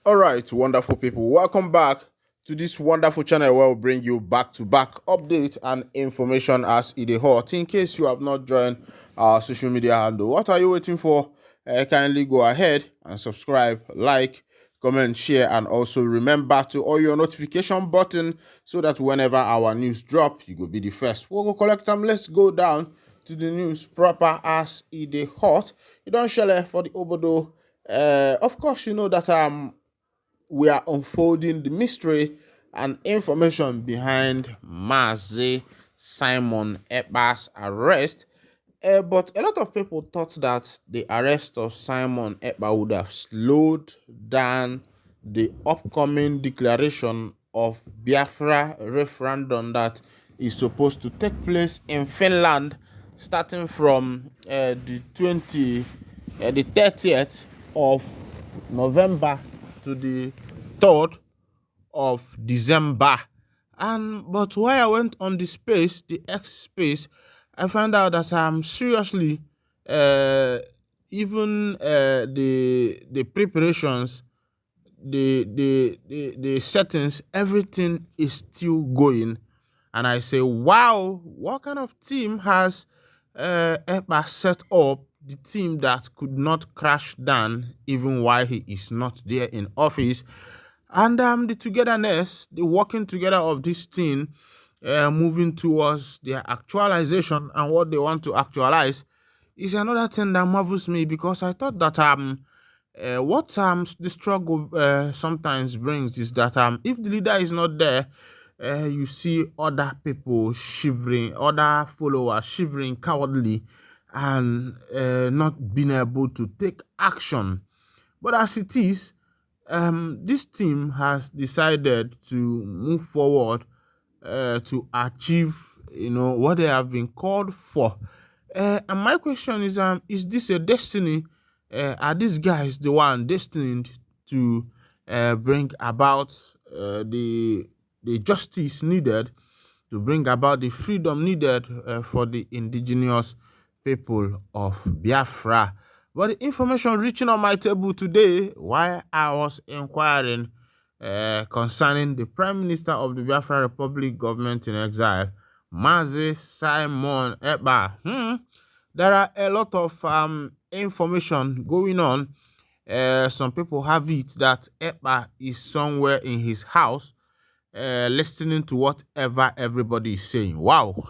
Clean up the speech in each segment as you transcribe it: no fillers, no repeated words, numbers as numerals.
All right, wonderful people, welcome back to this wonderful channel where we bring you back-to-back updates and information as it is hot. In case you have not joined our social media handle, what are you waiting for? Kindly go ahead and subscribe, like, comment, share, and also remember to on your notification button so that whenever our news drop, you will be the first. We'll go collect them. Let's go down to the news proper as it is hot. You don't share for the obodo. Of course, you know that we are unfolding the mystery and information behind Mazi Simon Ekpa's arrest. But a lot of people thought that the arrest of Simon Ekpa would have slowed down the upcoming declaration of Biafra referendum that is supposed to take place in Finland starting from the 30th of November to the 3rd of December. But while I went on the X space, I found out that seriously even the preparations, the settings, everything is still going. And I say, wow, what kind of team has Ekpa set up? The team that could not crash down even while he is not there in office. And the togetherness, the working together of this team, moving towards their actualization and what they want to actualize is another thing that marvels me, because I thought that what the struggle sometimes brings is that if the leader is not there, you see other people shivering, other followers shivering cowardly and not being able to take action. But as it is, this team has decided to move forward to achieve, what they have been called for. And my question is this a destiny? Are these guys the one destined to bring about the justice needed, to bring about the freedom needed for the indigenous people of Biafra? But the information reaching on my table today, while I was inquiring concerning the Prime Minister of the Biafra Republic government in exile, Mazi Simon Ekpa, there are a lot of information going on. Some people have it that Ekpa is somewhere in his house listening to whatever everybody is saying. Wow.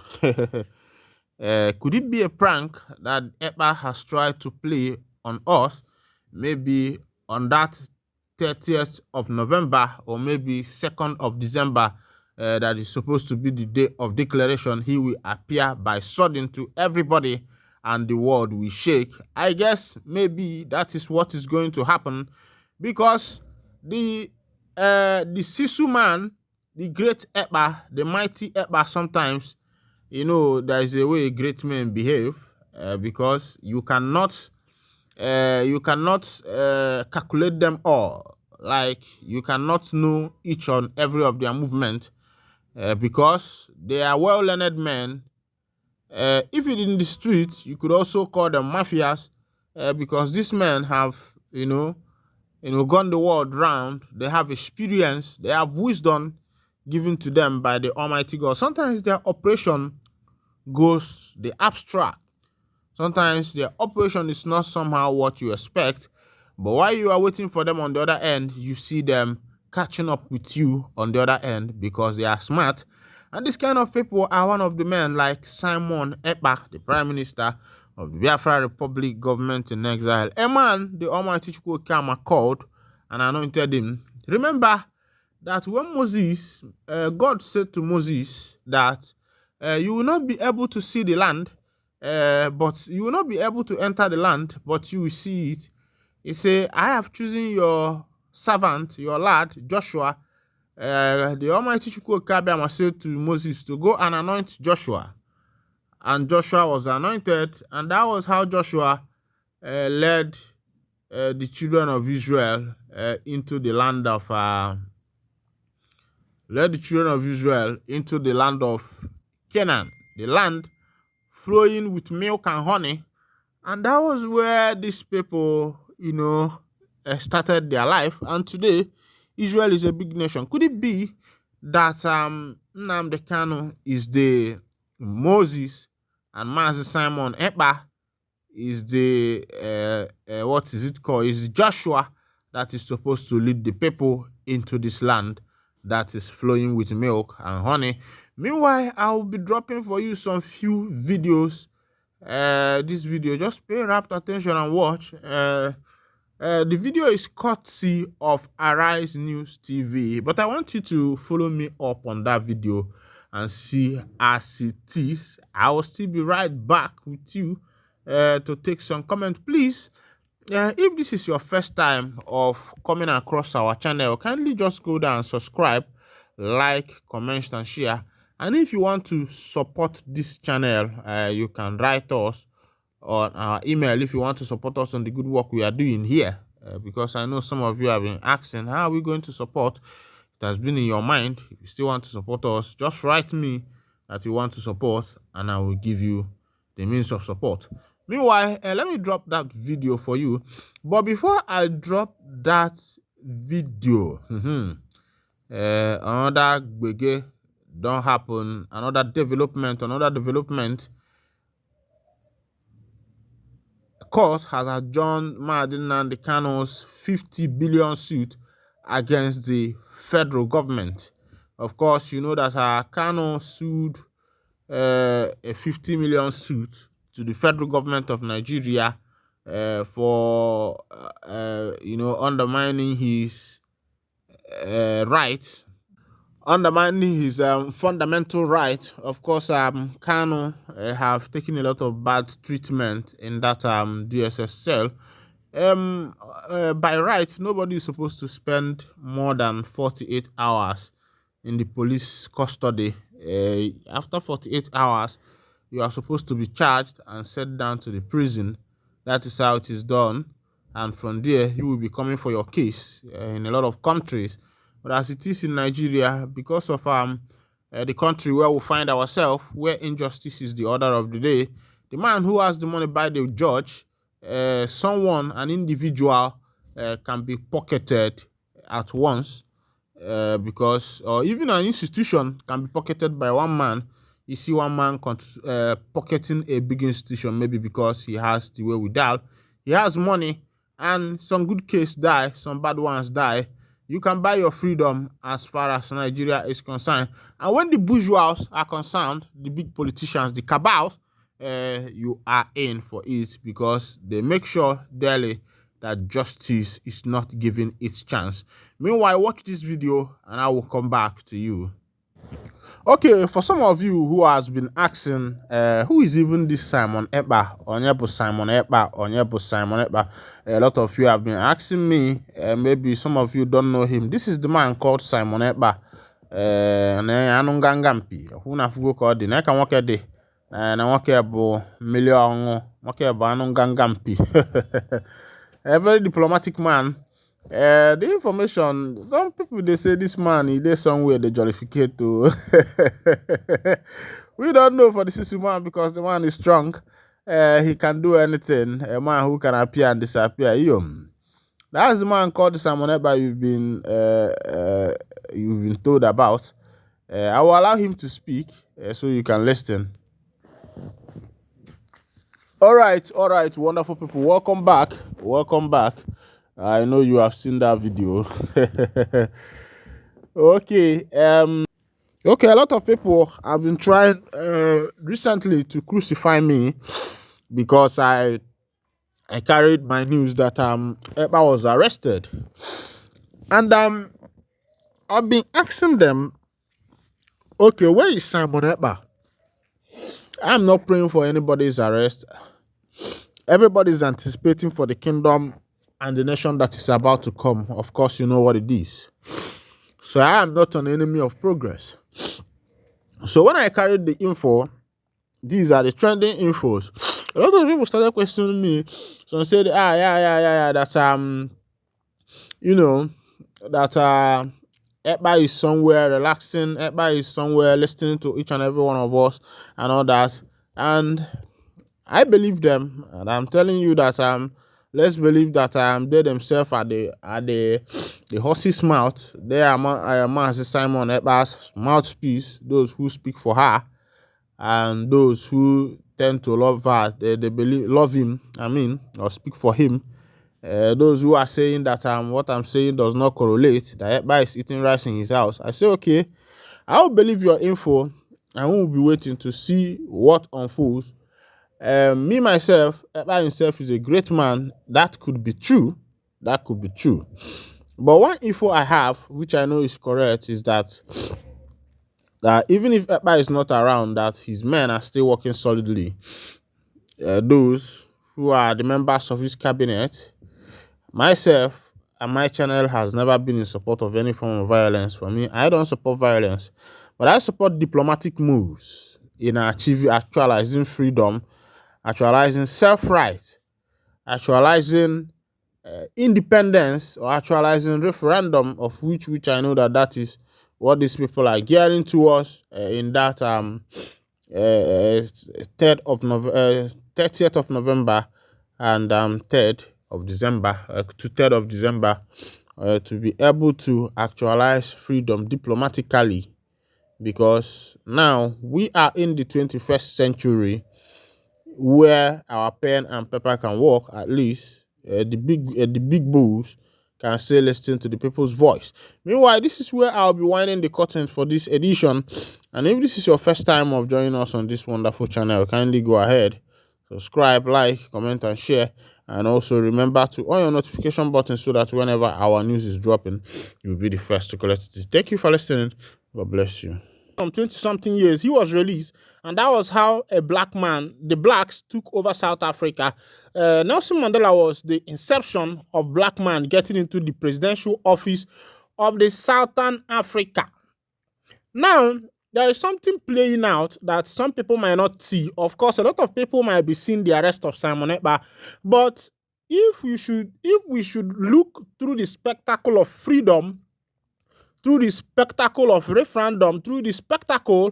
Could it be a prank that Ekpa has tried to play on us, maybe on that 30th of November or maybe 2nd of December, that is supposed to be the day of declaration? He will appear by sudden to everybody and the world will shake. I guess maybe that is what is going to happen, because the Sisu man, the great Ekpa, the mighty Ekpa, sometimes, there is a way great men behave, because you cannot calculate them all. Like, you cannot know each and every of their movement, because they are well-learned men. If it in the streets, you could also call them mafias, because these men have, gone the world round. They have experience, they have wisdom given to them by the Almighty God. Sometimes their operation goes the abstract. Sometimes their operation is not somehow what you expect, but while you are waiting for them on the other end, you see them catching up with you on the other end because they are smart. And this kind of people are one of the men like Simon Ekpa, the Prime Minister of the Biafra Republic government in exile. A man the Almighty Chukwukama called and anointed him. Remember that when Moses, God said to Moses that you will not be able to see the land, but you will not be able to enter the land, but you will see it. He said, I have chosen your servant, your lad, Joshua. The Almighty Chukwukabiyama said to Moses to go and anoint Joshua. And Joshua was anointed, and that was how Joshua led the children of Israel into the land of Canaan, the land flowing with milk and honey. And that was where these people, started their life, and today Israel is a big nation. Could it be that Nnamdi Kanu is the Moses and Mazi Simon Ekpa is the what is it called? Is Joshua that is supposed to lead the people into this land that is flowing with milk and honey. Meanwhile, I will be dropping for you some few videos. This video, just pay rapt attention and watch. The video is courtesy of Arise News TV, but I want you to follow me up on that video and see as it is. I will still be right back with you to take some comment. Please, if this is your first time of coming across our channel, kindly just go down, subscribe, like, comment, and share. And if you want to support this channel, you can write us on our email if you want to support us on the good work we are doing here, because I know some of you have been asking how are we going to support. It has been in your mind. If you still want to support us, just write me that you want to support and I will give you the means of support. Meanwhile, let me drop that video for you. But before I drop that video, another gbege don't happen, another development. Court has adjourned Nnamdi Kanu's 50 billion suit against the federal government. Of course, you know that Kanu sued a 50 million suit to the federal government of Nigeria for undermining his rights, undermining his fundamental right. Of course, Kanu have taken a lot of bad treatment in that DSS cell. By right, nobody is supposed to spend more than 48 hours in the police custody. After 48 hours, you are supposed to be charged and sent down to the prison. That is how it is done. And from there, you will be coming for your case in a lot of countries. But as it is in Nigeria, because of the country where we find ourselves, where injustice is the order of the day, the man who has the money by the judge, an individual, can be pocketed at once, because or even an institution can be pocketed by one man. You see one man pocketing a big institution, maybe because he has the wherewithal, he has money, and some good case die, some bad ones die. You can buy your freedom as far as Nigeria is concerned. And when the bourgeois are concerned, the big politicians, the cabals, you are in for it, because they make sure daily that justice is not given its chance. Meanwhile, watch this video and I will come back to you. Okay, for some of you who has been asking, who is even this Simon Ekpa? Onyebu Simon Ekpa, Onyebu Simon Ekpa. A lot of you have been asking me, maybe some of you don't know him. This is the man called Simon Ekpa. Anungangampi. Who na fugo called the Neka Wakede. Na Wakebu Million Wakebu Anungangampi. A very diplomatic man. The information, some people they say this man he did somewhere they jollificate to. We don't know for the Sisu man, because the man is strong. He can do anything. A man who can appear and disappear. That's the man called Simon Ekpa you've been told about. I will allow him to speak so you can listen. All right, wonderful people. Welcome back. I know you have seen that video. Okay. Okay, a lot of people have been trying recently to crucify me because I carried my news that Ekpa was arrested. And I've been asking them, okay, where is Simon Ekpa? I'm not praying for anybody's arrest. Everybody's anticipating for the kingdom and the nation that is about to come. Of course, you know what it is. So I am not an enemy of progress. So when I carried the info, these are the trending infos. A lot of people started questioning me. Some said, that that Ekpa is somewhere relaxing, Ekpa is somewhere listening to each and every one of us and all that. And I believe them, and I'm telling you that let's believe that they themselves are the horse's mouth. They are Master Simon Ekpa's mouthpiece, those who speak for her, and those who tend to love her, they believe love him. I mean, or speak for him. Those who are saying that what I'm saying does not correlate, that Ekpa is eating rice in his house, I say okay, I will believe your info, and we will be waiting to see what unfolds. Me myself, Ekpa himself is a great man. That could be true. That could be true. But one info I have, which I know is correct, is that even if Ekpa is not around, that his men are still working solidly. Those who are the members of his cabinet, myself and my channel has never been in support of any form of violence. For me, I don't support violence, but I support diplomatic moves in actualizing freedom, actualizing self-right, actualizing independence, or actualizing referendum, of which I know that is what these people are gearing towards in that 30th of November and 3rd of December, to 3rd of December, to be able to actualize freedom diplomatically, because now we are in the 21st century, where our pen and paper can work. At least the big bulls can still listen to the people's voice. Meanwhile, this is where I'll be winding the curtain for this edition. And if this is your first time of joining us on this wonderful channel, kindly go ahead, subscribe, like, comment, and share. And also remember to on your notification button so that whenever our news is dropping, you'll be the first to collect it. Thank you for listening. God bless you. 20-something years, he was released, and that was how a black man, the blacks, took over South Africa. Nelson Mandela was the inception of black man getting into the presidential office of the Southern Africa. Now, there is something playing out that some people might not see. Of course, a lot of people might be seeing the arrest of Simon Ekpa, but if we should look through the spectacle of freedom, through the spectacle of referendum, through the spectacle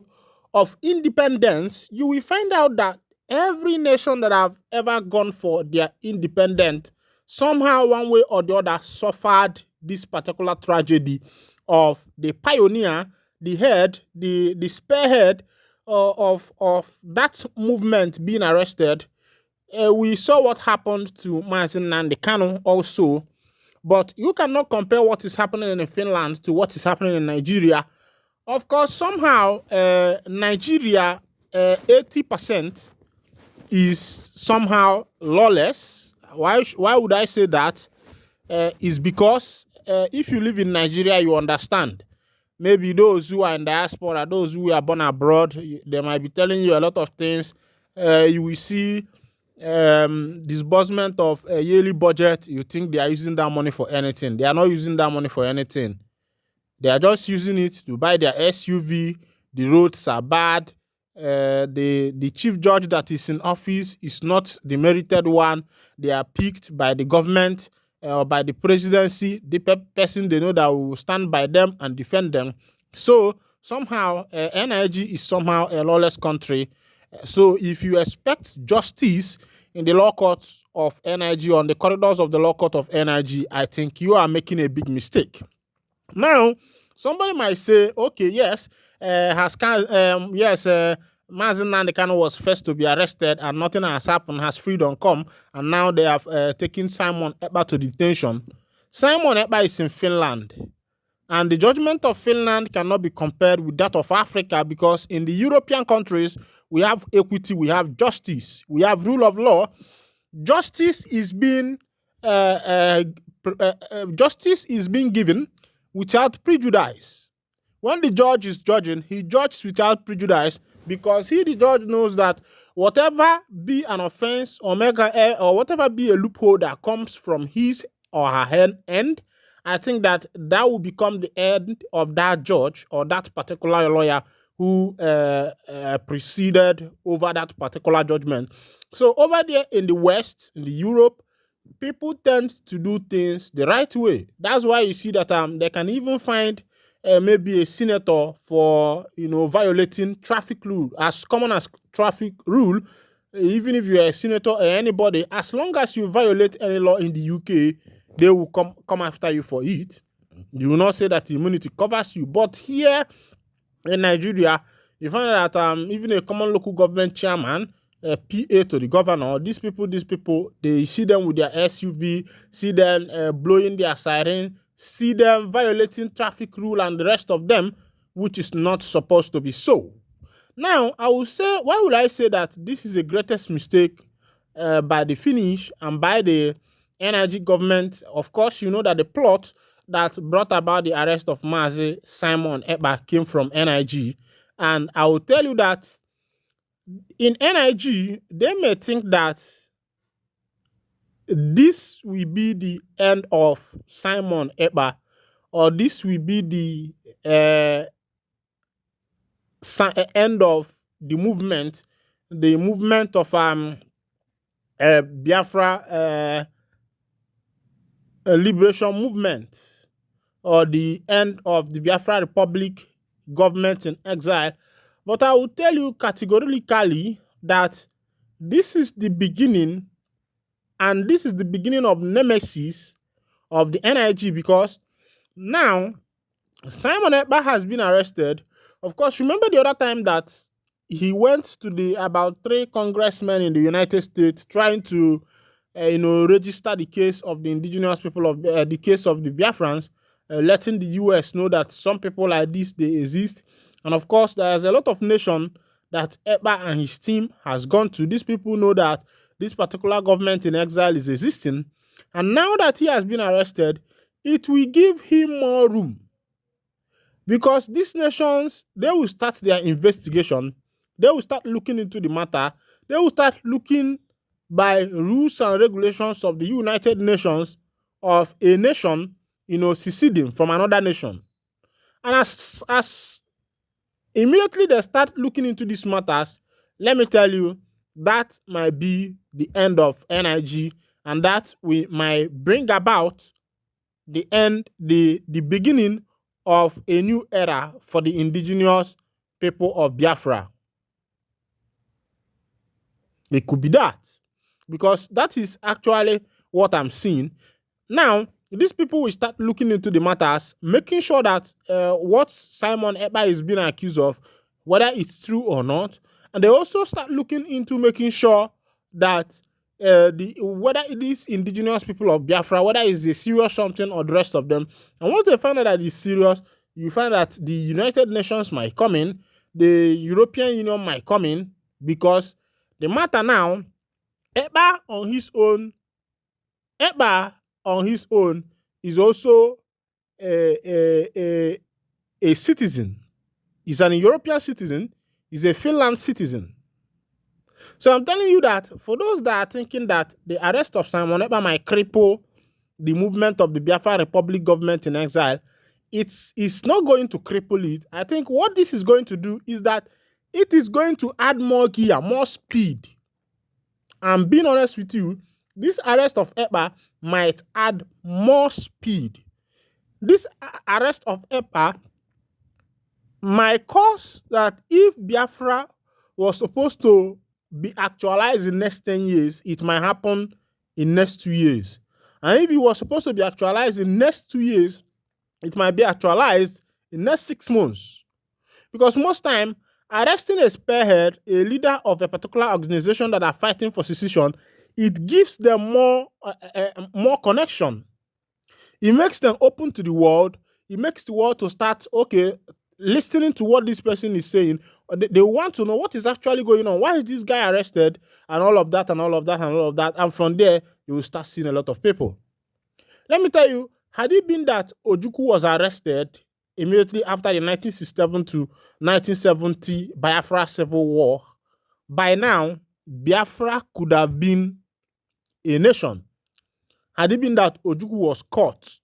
of independence, you will find out that every nation that have ever gone for their independence, somehow, one way or the other, suffered this particular tragedy of the pioneer, the head, the spearhead of that movement being arrested. We saw what happened to Mazi Nnamdi Kanu also. But you cannot compare what is happening in Finland to what is happening in Nigeria. Of course, somehow, Nigeria, 80% is somehow lawless. Why would I say that? Is because if you live in Nigeria, you understand. Maybe those who are in diaspora, those who are born abroad, they might be telling you a lot of things. You will see disbursement of a yearly budget. You think they are using that money for anything. They are not using that money for anything. They are just using it to buy their SUV. The roads are bad. The chief judge that is in office is not the merited one. They are picked by the government or by the presidency, the person they know that will stand by them and defend them. So somehow NIG is somehow a lawless country. So if you expect justice in the law courts of NIG, on the corridors of the law court of NIG, I think you are making a big mistake. Now, somebody might say, okay, yes, Mazi Nnamdi Kanu was first to be arrested and nothing has happened. Has freedom come? And now they have taken Simon Ekpa to detention. Simon Ekpa is in Finland. And the judgment of Finland cannot be compared with that of Africa, because in the European countries, we have equity, we have justice, we have rule of law. Justice is being given without prejudice. When the judge is judging, he judges without prejudice, because the judge knows that whatever be an offense or whatever be a loophole that comes from his or her end, I think that will become the end of that judge or that particular lawyer who preceded over that particular judgment. So over there in the West, in the Europe, people tend to do things the right way. That's why you see that they can even find maybe a senator for violating traffic rule, as common as traffic rule. even if you're a senator or anybody, as long as you violate any law in the UK, they will come after you for it. You will not say that immunity covers you. But here in Nigeria, you find that even a common local government chairman, a PA to the governor, these people, they see them with their SUV, see them blowing their siren, see them violating traffic rule and the rest of them, which is not supposed to be so. Now, I will say, why would I say that this is the greatest mistake by the Finnish and by the energy government? Of course, you know that the plot that brought about the arrest of Mazi Simon Ekpa came from NIG. And I will tell you that in NIG, they may think that this will be the end of Simon Ekpa, or this will be the end of the movement of Biafra liberation movement, or the end of the Biafra Republic government in exile. But I will tell you categorically that this is the beginning, and this is the beginning of nemesis of the NIG, because now Simon Ekpa has been arrested. Of course, remember the other time that he went to about 3 congressmen in the United States trying to, register the case of the indigenous people of the case of the Biafrans, letting the US know that some people like this, they exist. And of course, there's a lot of nation that Ekpa and his team has gone to. These people know that this particular government in exile is existing. And now that he has been arrested, it will give him more room. Because these nations, they will start their investigation. They will start looking into the matter. They will start looking by rules and regulations of the United Nations of a nation, seceding from another nation. And as immediately they start looking into these matters, let me tell you, that might be the end of NIG, and that we might bring about the beginning of a new era for the indigenous people of Biafra. It could be that, because that is actually what I'm seeing. Now, these people will start looking into the matters, making sure that what Simon Ekpa is being accused of, whether it's true or not. And they also start looking into making sure that whether it is indigenous people of Biafra, whether it's a serious something or the rest of them. And once they find out that it's serious, you find that the United Nations might come in, the European Union might come in, because the matter now, Ekpa on his own is also a citizen. He's an European citizen. He's a Finland citizen. So I'm telling you that for those that are thinking that the arrest of Simon Ekpa might cripple the movement of the Biafra Republic government in exile, it's not going to cripple it. I think what this is going to do is that it is going to add more gear, more speed. And being honest with you, this arrest of Ekpa might add more speed. This arrest of Ekpa might cause that if Biafra was supposed to be actualized in next 10 years, it might happen in next 2 years. And if it was supposed to be actualized in next 2 years, it might be actualized in next 6 months. Because most time, arresting a spearhead, a leader of a particular organization that are fighting for secession, it gives them more connection. It makes them open to the world. It makes the world to start, listening to what this person is saying. They want to know what is actually going on. Why is this guy arrested? And all of that, and all of that, and all of that. And from there, you will start seeing a lot of people. Let me tell you, had it been that Ojukwu was arrested immediately after the 1967 to 1970 Biafra Civil War, by now, Biafra could have been a nation. Had it been that Ojukwu was caught,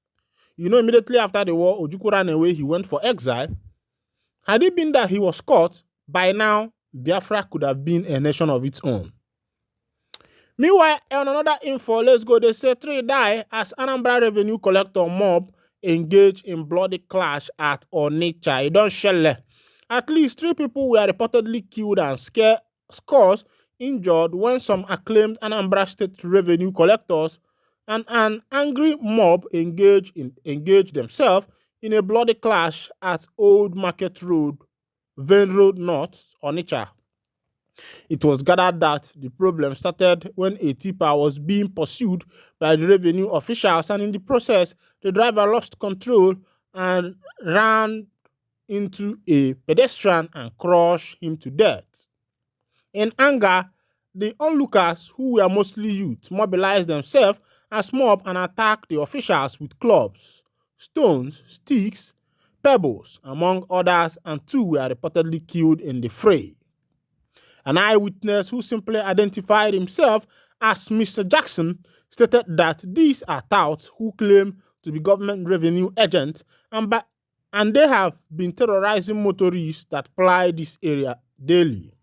immediately after the war, Ojukwu ran away, he went for exile. Had it been that he was caught, by now, Biafra could have been a nation of its own. Meanwhile, on another info, let's go. They say 3 die as Anambra revenue collector mob engage in bloody clash at Onitsha. It don't shell. At least 3 people were reportedly killed and scores injured when some acclaimed Anambra State revenue collectors and an angry mob engaged themselves in a bloody clash at Old Market Road, Vein Road North, Onitsha. It was gathered that the problem started when a tipper was being pursued by the revenue officials, and in the process, the driver lost control and ran into a pedestrian and crushed him to death. In anger, the onlookers, who were mostly youth, mobilized themselves as mob and attacked the officials with clubs, stones, sticks, pebbles, among others, and 2 were reportedly killed in the fray. An eyewitness who simply identified himself as Mr. Jackson stated that these are touts who claim to be government revenue agents and they have been terrorizing motorists that ply this area daily.